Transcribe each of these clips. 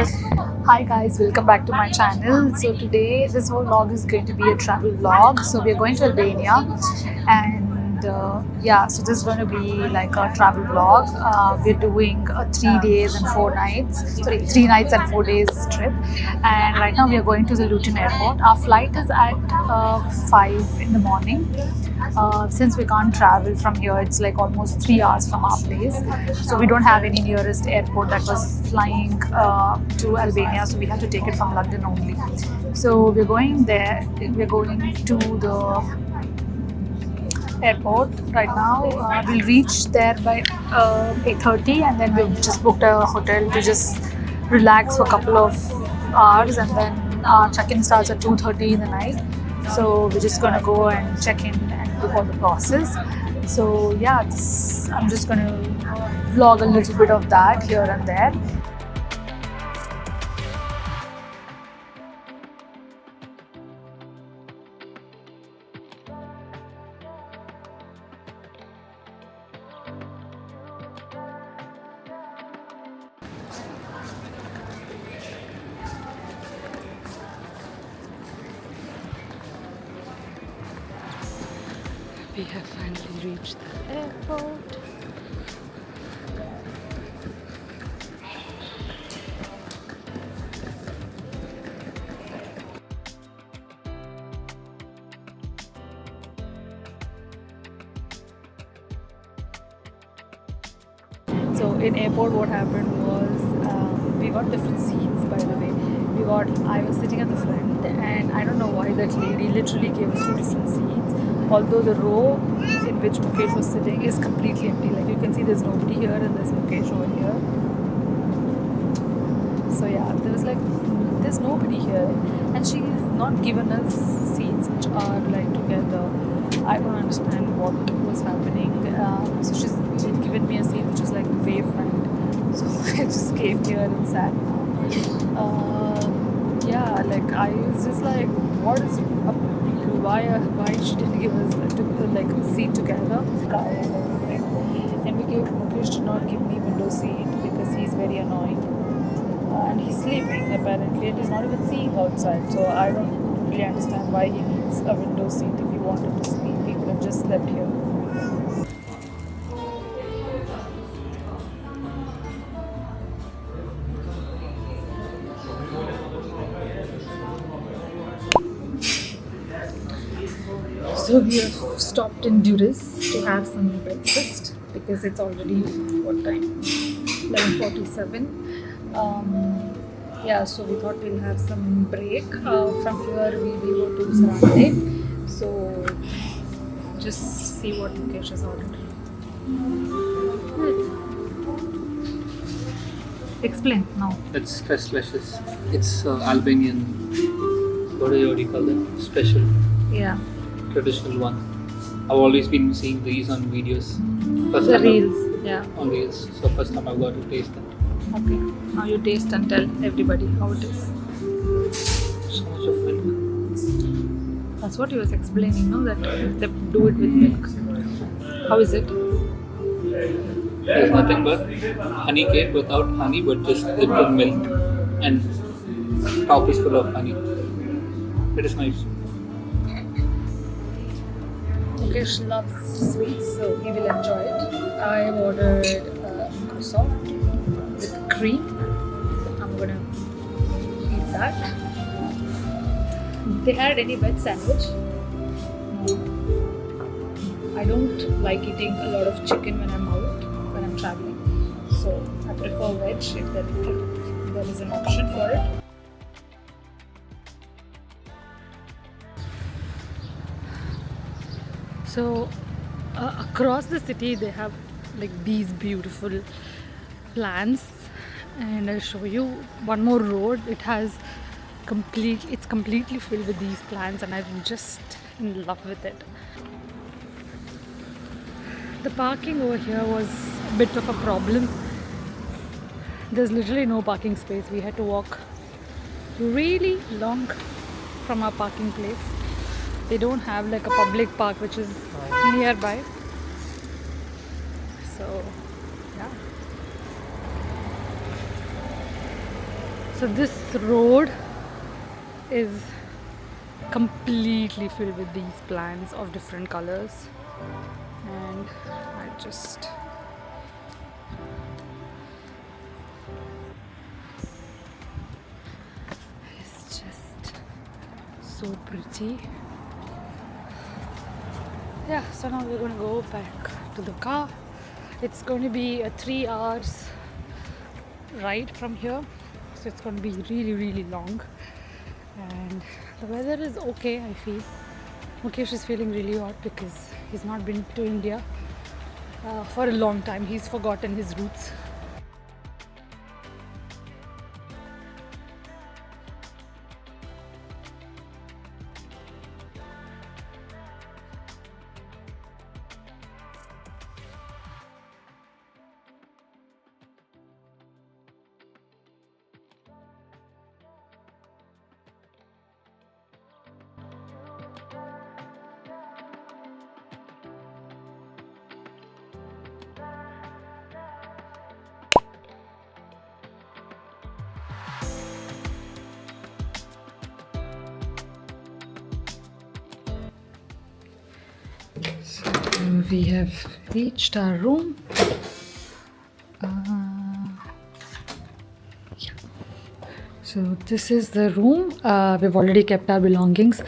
Hi guys, welcome back to my channel. So today this whole vlog is going to be a travel vlog. So we are going to Albania and yeah, so this is going to be like a travel vlog. We're doing a 3 days and 4 nights, sorry, 3 nights and 4 days trip. And right now we are going to the Luton airport. Our flight is at 5 in the morning. Since we can't travel from here, it's like almost 3 hours from our place, so we don't have any nearest airport that was flying to Albania, so we had to take it from London only. So we're going there, we're going to the airport right now. We'll reach there by 8:30, and then we've just booked a hotel to just relax for a couple of hours, and then our check-in starts at 2:30 in the night. So we're just gonna go and check in and do all the process. So yeah, I'm just gonna vlog a little bit of that here and there. We have finally reached the airport. So in airport, what happened was we got different seats. By the way, I was sitting at the front, and I don't know why that lady literally gave us 2 different seats. Although the row in which Mukesh was sitting is completely empty. Like you can see, there's nobody here, and there's Mukesh over here. So yeah, there's nobody here, and she's not given us seats which are like together. I don't understand what was happening. So she's given me a seat which is like way front. So I just came here and sat. Yeah, like I was just like, what is up? Why she didn't give us like a seat together? And Mukesh did not give me window seat because he's very annoying. And he's sleeping apparently, and he's not even seeing outside. So I don't really understand why he needs a window seat. If he wanted to sleep, he could have just slept here. So we have stopped in Durrës to have some breakfast because it's already what time? 11:47. Yeah, so we thought we'll have some break. From here we will go to Sarande. So just see what Mukesh has ordered. Explain now. It's stress lashes. It's Albanian. What do you call it? Special. Yeah. Traditional one. I've always been seeing these on videos. First The time reels. Yeah. on reels. So first time I got to taste it. Okay. Now you taste and tell everybody how it is. So much of milk. That's what he was explaining, no? That they do it with milk. How is it? There's nothing but honey cake without honey, but just dipped in milk, and top is full of honey. It is nice. Mukesh loves sweets, so he will enjoy it. I ordered croissant with cream. I'm gonna eat that. They had any veg sandwich? No. I don't like eating a lot of chicken when I'm out, when I'm traveling. So I prefer veg if there is an option for it. So across the city they have like these beautiful plants, and I'll show you one more road. It's completely filled with these plants, and I'm just in love with it. The parking over here was a bit of a problem. There's literally no parking space. We had to walk really long from our parking place. They don't have like a public park which is nearby. So yeah. So this road is completely filled with these plants of different colors, and it's just so pretty. Yeah, so now we're going to go back to the car. It's going to be a 3 hours ride from here, so it's going to be really long. And the weather is okay, I feel. Mukesh is feeling really hot because he's not been to India for a long time. He's forgotten his roots. So we have reached our room. Yeah. So this is the room. We've already kept our belongings.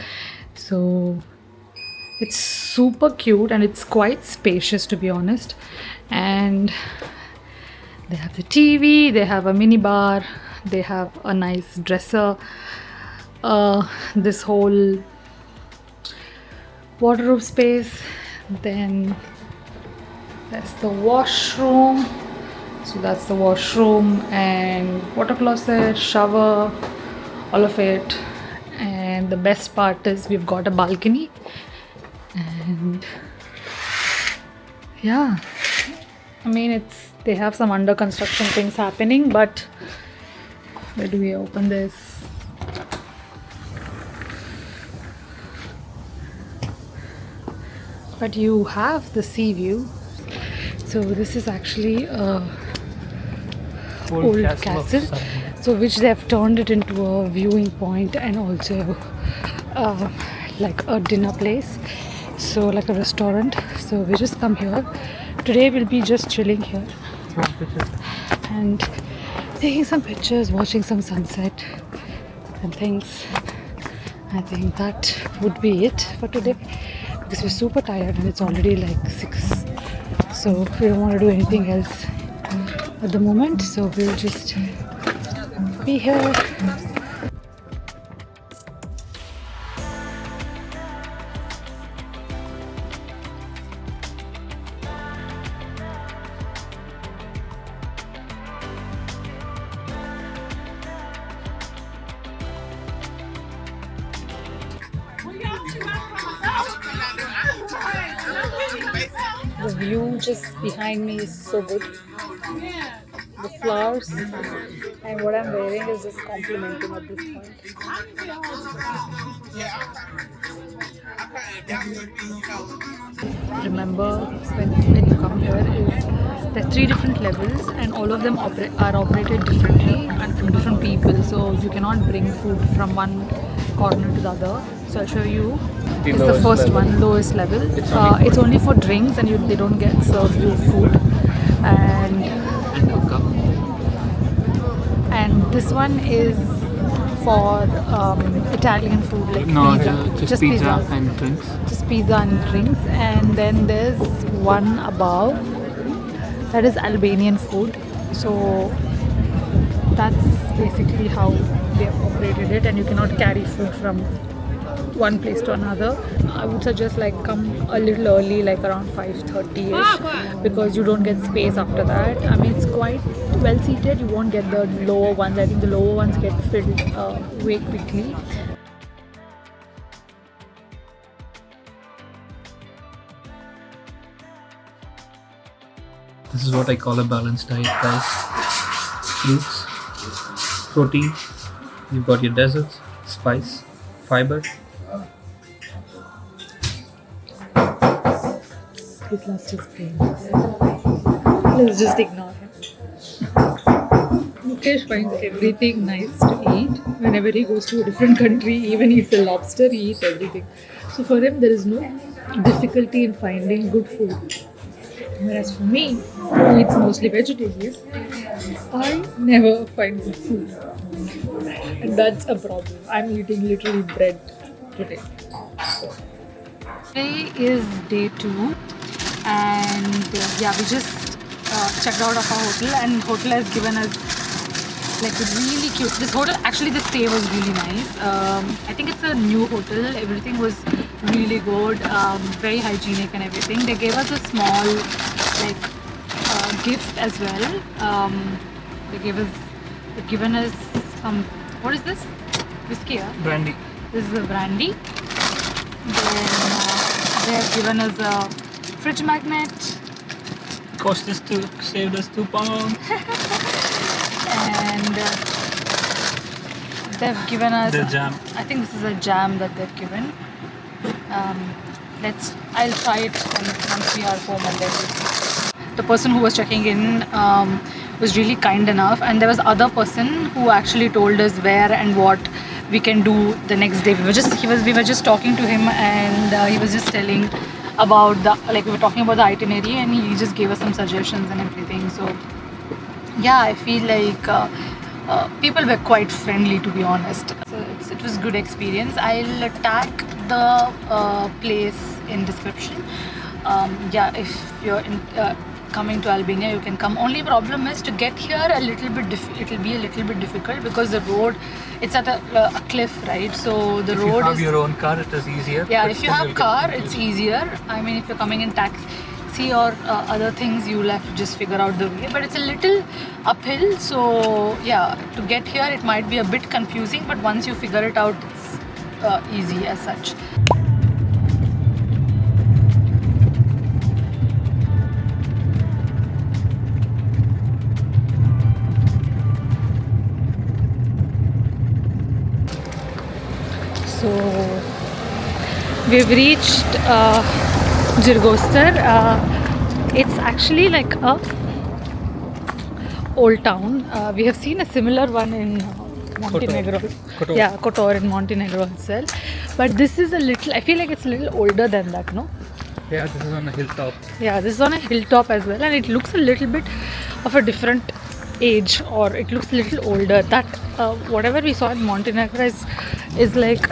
So it's super cute and it's quite spacious, to be honest. And they have the TV, they have a mini bar, they have a nice dresser, this whole wardrobe space. Then that's the washroom. So that's the washroom and water closet, shower, all of it. And the best part is we've got a balcony. And yeah, I mean, they have some under construction things happening, but where do we open this? But you have the sea view. So this is actually a old castle, so which they have turned it into a viewing point and also like a dinner place, so like a restaurant. So we just come here. Today we'll be just chilling here and taking some pictures, watching some sunset and things. I think that would be it for today because we're super tired and it's already like 6. So we don't want to do anything else at the moment, so we'll just be here. The view just behind me is so good. The flowers and what I'm wearing is just complimenting at this point. Remember when you come here is there are 3 different levels and all of them are operated differently and from different people, so you cannot bring food from one corner to the other. So I'll show you. It's the first one, lowest level. It's only for drinks and they don't get served you food. And this one is for Italian food, like pizza. Just pizza and drinks. Just pizza and drinks. And then there's one above that is Albanian food. So that's basically how they have operated it, and you cannot carry food from one place to another. I would suggest like come a little early, like around 5:30ish, because you don't get space after that. I mean, it's quite well seated. You won't get the lower ones. I think the lower ones get filled way quickly. This is what I call a balanced diet, guys. Fruits, protein, you've got your desserts, spice, fiber. He's lost his brain. Let's just ignore him. Mukesh finds everything nice to eat. Whenever he goes to a different country, even if it's a lobster, he eats everything. So for him, there is no difficulty in finding good food. Whereas for me, who eats mostly vegetarian, I never find good food. And that's a problem. I'm eating literally bread today. Today is day 2, and yeah, we just checked out of our hotel, and hotel has given us like a really cute. This hotel, actually, the stay was really nice. I think it's a new hotel. Everything was really good, very hygienic and everything. They gave us a small like gift as well. They've given us some. What is this? Whiskey, yeah? Brandy. This is the brandy. Then they have given us a fridge magnet. Saved us £2. And they've given us The jam. I think this is a jam that they've given. I'll try it once we are home, and then the person who was checking in was really kind enough, and there was other person who actually told us where and what we can do the next day. We were just talking to him, and he was just telling about we were talking about the itinerary, and he just gave us some suggestions and everything. So yeah, I feel like people were quite friendly, to be honest. So it was good experience. I'll tag the place in description. Yeah, if you're coming to Albania, you can come. Only problem is to get here it'll be a little bit difficult because the road, it's at a cliff, right? So the road If you have is, your own car, it is easier. yeah, but if you still have you'll get car, confused. it's easier. I mean, if you're coming in taxi or other things, you'll have to just figure out the way. But it's a little uphill, so yeah, to get here it might be a bit confusing. But once you figure it out, it's easy as such. So we've reached Jirgostar. It's actually like a old town. We have seen a similar one in Montenegro. Kotor. Yeah, Kotor in Montenegro itself. But this is a little, I feel like it's a little older than that, no? Yeah, this is on a hilltop. Yeah, this is on a hilltop as well, and it looks a little bit of a different age, or it looks a little older. That whatever we saw in Montenegro is like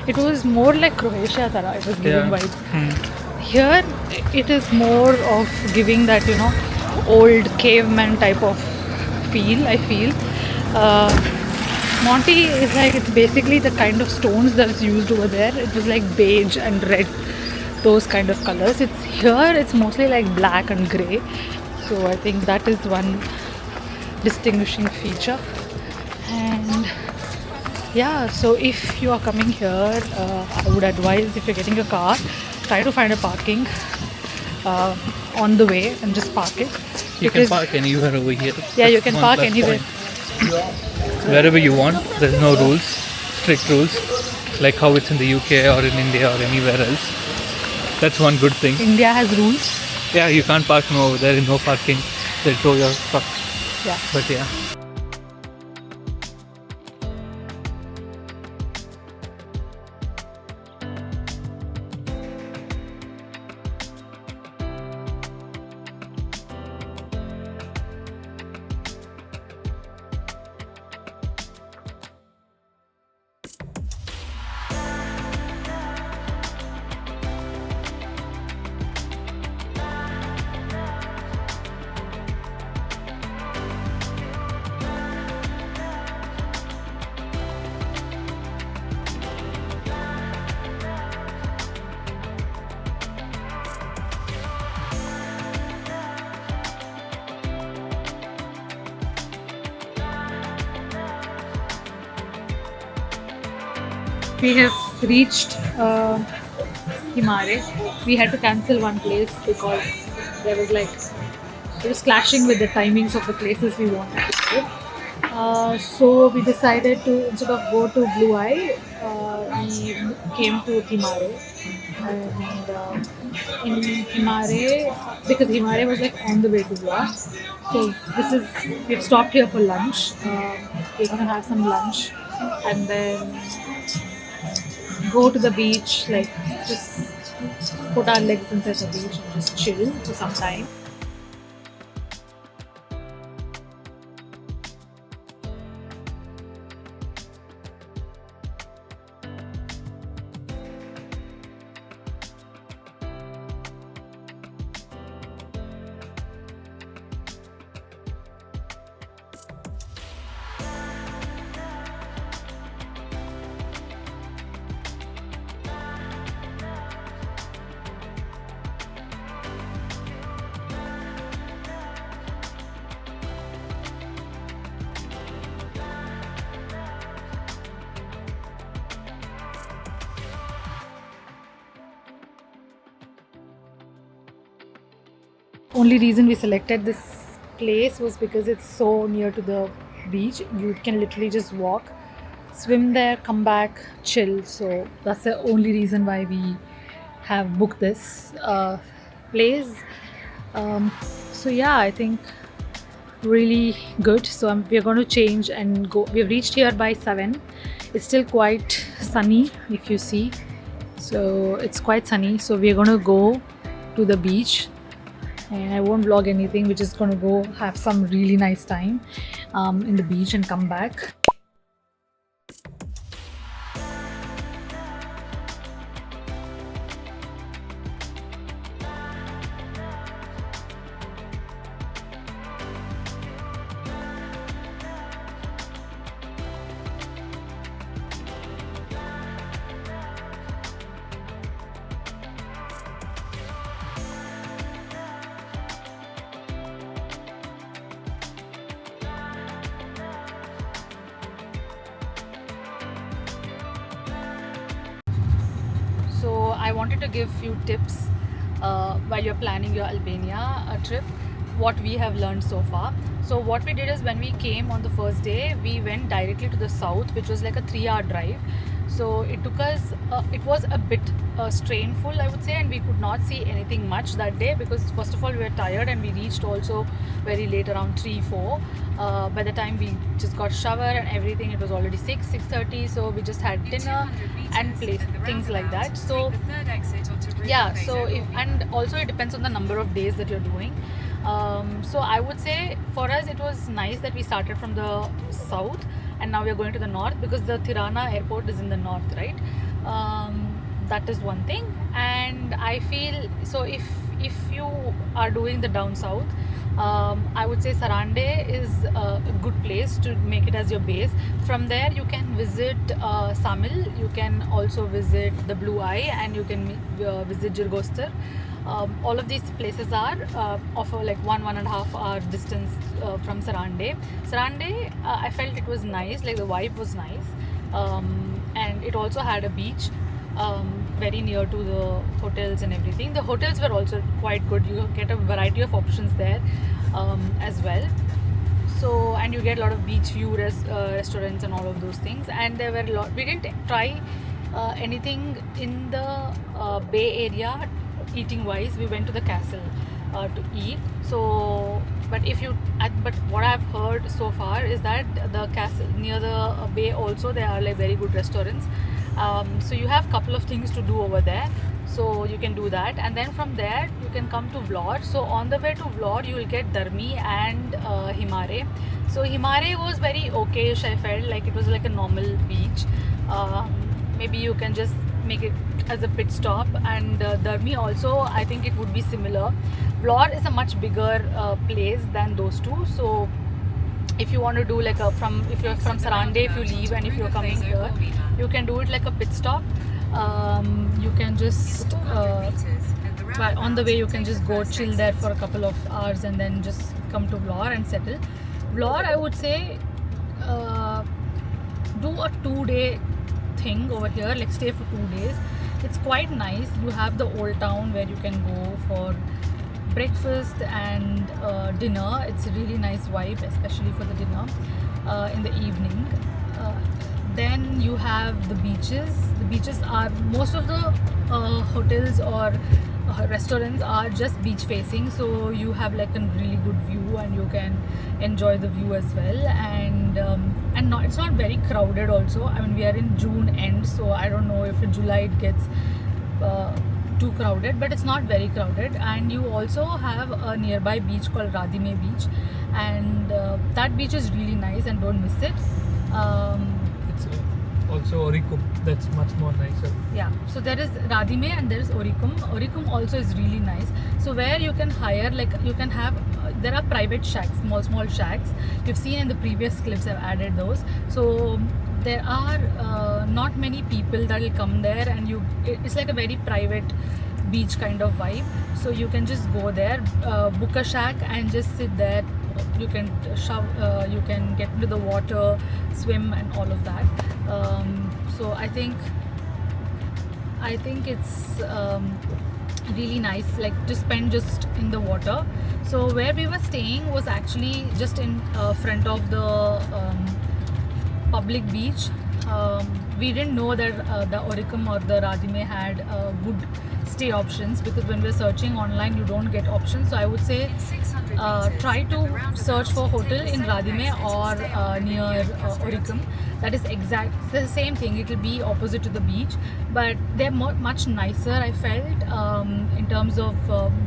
it was more like Croatia Tara. It was giving vibe. Here it is more of giving that, you know, old caveman type of feel. I feel Monty is like, it's basically the kind of stones that's used over there. It was like beige and red, those kind of colors. It's here, it's mostly like black and grey. So I think that is one distinguishing feature. And yeah, so if you are coming here, I would advise, if you're getting a car, try to find a parking on the way and just park it. You can park anywhere over here. Yeah, you That's can one park plus anywhere. point. Wherever you want. There's no rules, strict rules, like how it's in the UK or in India or anywhere else. That's one good thing. India has rules. Yeah, you can't park no. There is no parking. They'll tow your truck. Yeah. But yeah. We have reached Himare. We had to cancel one place because there was like, it was clashing with the timings of the places we wanted to go. So we decided to, instead of go to Blue Eye, we came to Himare. And in Himare, because Himare was like on the way to vlog. So we've stopped here for lunch. We're gonna have some lunch and then go to the beach, like just put our legs inside the beach and just chill for some time. Only reason we selected this place was because it's so near to the beach. You can literally just walk, swim there, come back, chill. So that's the only reason why we have booked this place. So yeah, I think really good. So we're going to change and go. We've reached here by 7. It's still quite sunny if you see. So it's quite sunny. So we're going to go to the beach. And I won't vlog anything. We're just gonna go have some really nice time in the beach and come back. So I wanted to give few tips while you're planning your Albania trip, what we have learned so far. So what we did is when we came on the first day, we went directly to the south, which was like a 3-hour drive. So it took us, it was a bit strainful, I would say, and we could not see anything much that day because first of all we were tired and we reached also very late, around 3-4. By the time we just got shower and everything, it was already 6:30. So we just had dinner and things like that. So yeah, so and also it depends on the number of days that you're doing. So I would say for us it was nice that we started from the south and now we're going to the north because the Tirana airport is in the north, right? That is one thing. And I feel so if you are doing the down south, I would say Sarande is a good place to make it as your base. From there you can visit Samil, you can also visit the Blue Eye, and you can visit Jirgostar. All of these places are of like 1.5 hour distance from Sarande. Sarande, I felt it was nice, like the vibe was nice, and it also had a beach very near to the hotels and everything. The hotels were also quite good. You get a variety of options there as well. So, and you get a lot of beach view restaurants and all of those things. And there were a lot. We didn't try anything in the Bay Area eating wise. We went to the castle to eat. So, but what I've heard so far is that the castle near the bay also there are like very good restaurants. So you have couple of things to do over there. So you can do that, and then from there you can come to Vlor. So on the way to Vlor you will get Dharmi and Himare. So Himare was very okayish. I felt like it was like a normal beach. Maybe you can just make it as a pit stop, and Dharmi also I think it would be similar. Vlor is a much bigger place than those two. So if you want to do like if you're from Sarande, if you leave and if you're coming here, you can do it like a pit stop. You can just on the way you can just go chill there for a couple of hours and then just come to Vlor and settle. Vlor, I would say do a 2-day thing over here, like stay for 2 days. It's quite nice. You have the old town where you can go for breakfast and dinner. It's a really nice vibe, especially for the dinner in the evening. Then you have the beaches. The beaches are, most of the hotels or restaurants are just beach facing, so you have like a really good view and you can enjoy the view as well. And not, it's not very crowded also. I mean, we are in June end, so I don't know if in July it gets too crowded, but it's not very crowded. And you also have a nearby beach called Radime beach, and that beach is really nice, and don't miss it. It's also Orikum. That's much more nicer. Yeah, so there is Radime and there is Orikum. Orikum also is really nice. So where you can hire, like you can have, there are private shacks, small shacks. You've seen in the previous clips, I've added those. So there are not many people that will come there, and it's like a very private beach kind of vibe. So you can just go there, book a shack and just sit there. You can you can get into the water, swim and all of that. So I think it's really nice, like to spend just in the water. So where we were staying was actually just in front of the public beach. We didn't know that the Oricum or the Radime had good stay options, because when we're searching online you don't get options. So I would say try to search for hotel in Radime or near Oricum. That is the same thing. It will be opposite to the beach, but they're much nicer, I felt, in terms of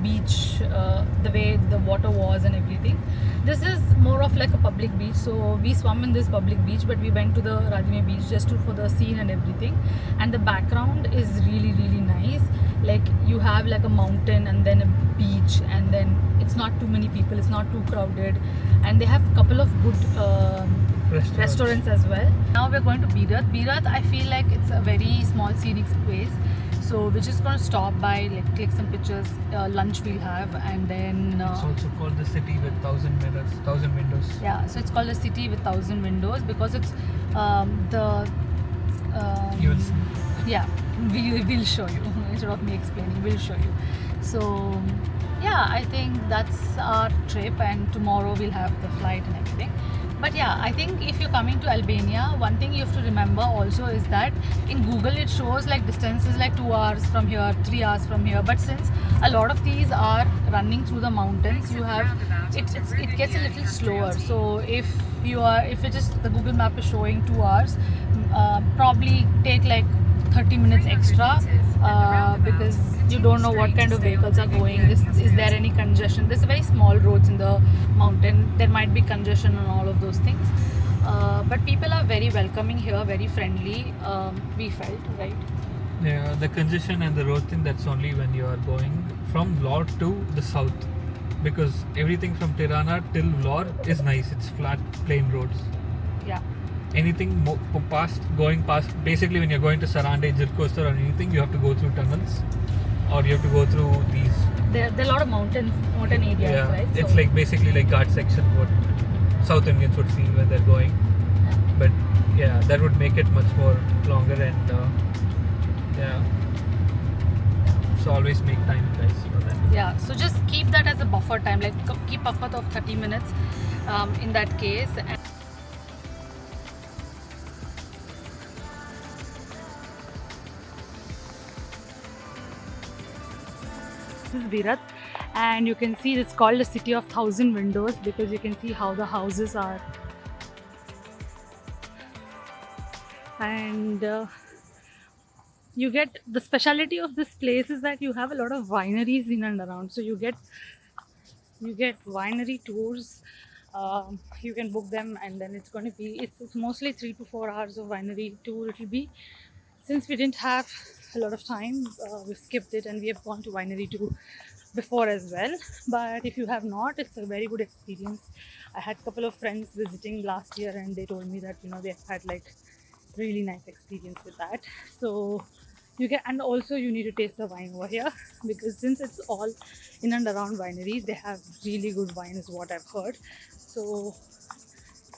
beach, the way the water was and everything. This is more of like a public beach, so we swam in this public beach, but we went to the Radime beach just for the scene and everything. And the background is really nice. Like you have like a mountain and then a beach, and then it's not too many people, it's not too crowded, and they have a couple of good restaurants as well. Now we're going to Berat. Berat, I feel like it's a very small scenic place, so we're just going to stop by, like click some pictures, lunch we'll have, and then It's also called the city with 1,000 mirrors, 1,000 windows. yeah, so it's called a city with 1,000 windows because it's You will see. yeah, we'll show you. Instead of me explaining, we'll show you. So yeah, I think that's our trip, and tomorrow we'll have the flight and everything. But yeah, I think if you're coming to Albania, one thing you have to remember also is that in Google it shows like distances like 2 hours from here, 3 hours from here. But since a lot of these are running through the mountains, you have it gets a little slower. So if it is, the Google map is showing 2 hours, probably take like 30 minutes extra, because you don't know what kind of vehicles are going. Is there any congestion? There's very small roads in the mountain. There might be congestion and all of those things. But people are very welcoming here, very friendly. We felt, right? Yeah, the congestion and the road thing, that's only when you are going from Vlor to the south, because everything from Tirana till Vlor is nice. It's flat, plain roads. Yeah. Anything going past, basically when you're going to Sarande, Jirkoster or anything, you have to go through tunnels, or you have to go through these. There are a lot of mountain areas, Yeah, right? it's like basically like Ghat section, what South Indians would see when they're going. But yeah, that would make it much more longer, and yeah. So always make time, guys, for that. Yeah, so just keep that as a buffer time, like keep buffer of 30 minutes in that case. And this is Berat, and you can see it's called the city of 1,000 windows because you can see how the houses are. And you get, the speciality of this place is that you have a lot of wineries in and around, so you get winery tours. You can book them, and then it's going to be, it's mostly 3 to 4 hours of winery tour. It will be, since we didn't have a lot of time, we skipped it, and we have gone to winery tour before as well. But if you have not, it's a very good experience. I had a couple of friends visiting last year, and they told me that they have had like really nice experience with that. So you get, and also you need to taste the wine over here, because since it's all in and around wineries, they have really good wine is what I've heard. So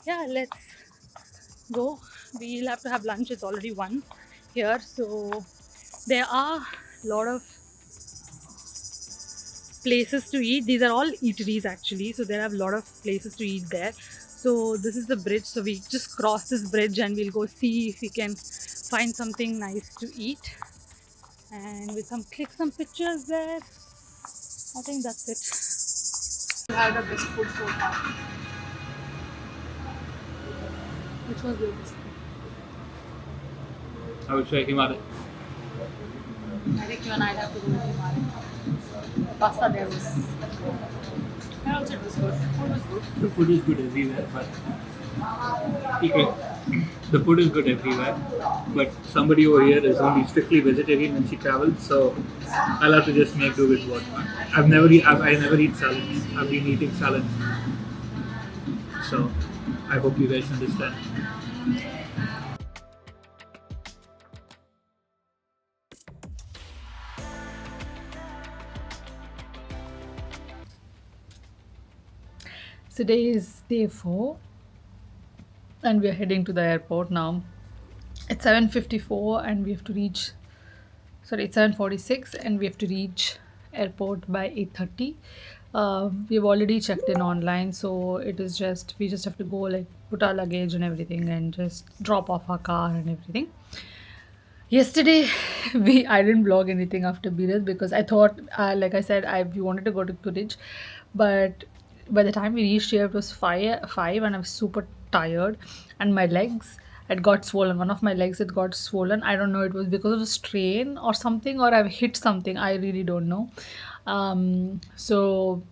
yeah, let's go. We'll have to have lunch. It's already 1 here, so there are a lot of places to eat. These are all eateries actually, so there are a lot of places to eat there. So this is the bridge, so we just cross this bridge and we'll go see if we can find something nice to eat, and with some click some pictures there. I think that's it. We had the best food so far. Which was the best? I would say Himare. I think you and I have to go to Himare. Pasta there was. And also it was good. Food was good. The food is good everywhere, but the food is good everywhere. But somebody over here is only strictly vegetarian when she travels, so I'll have to just make do with what. I never eat salads. I've been eating salads, so I hope you guys understand. So today is day 4 and we are heading to the airport now. It's 7:54 and we have to reach, sorry, it's 7:46 and we have to reach airport by 8:30. We've already checked in online, so it is just, we just have to go like put our luggage and everything and just drop off our car and everything. Yesterday, I didn't vlog anything after Berat because I thought, like I said, we wanted to go to Kurij, but by the time we reached here, it was five, and I was super tired, and my legs had got swollen. One of my legs had got swollen. I don't know, it was because of the strain or something, or I've hit something. I really don't know. So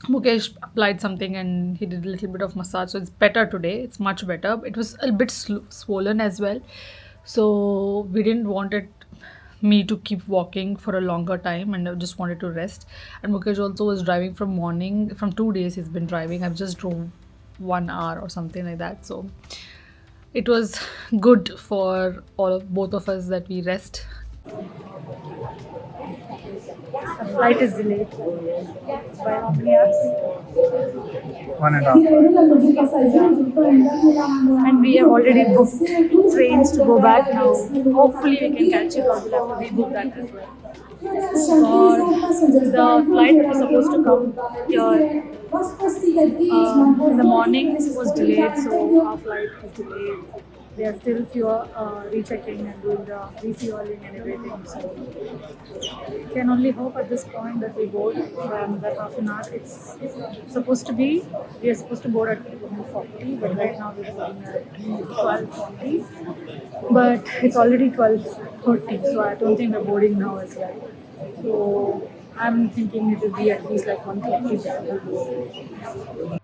Mukesh applied something and he did a little bit of massage, so it's better today. It's much better. It was a bit swollen as well, so we didn't want me to keep walking for a longer time, and I just wanted to rest. And Mukesh also was driving from morning. From 2 days he's been driving. I've just drove 1 hour or something like that. So it was good for both of us that we rest. The flight is delayed by how many hours? 1.5. And we have already booked trains to go back now. Hopefully we can catch it, or we'll have to rebook that as well. Or the flight that was supposed to come here in the morning was delayed, so our flight is delayed. They are still rechecking and doing the refueling and everything. So can only hope at this point that we board for another half an hour. It's supposed to be, we are supposed to board at 1:40, but right now we're boarding at 12:40. But it's already 12:30, so I don't think we're boarding now as well. So I'm thinking it will be at least like 1:30 before we board.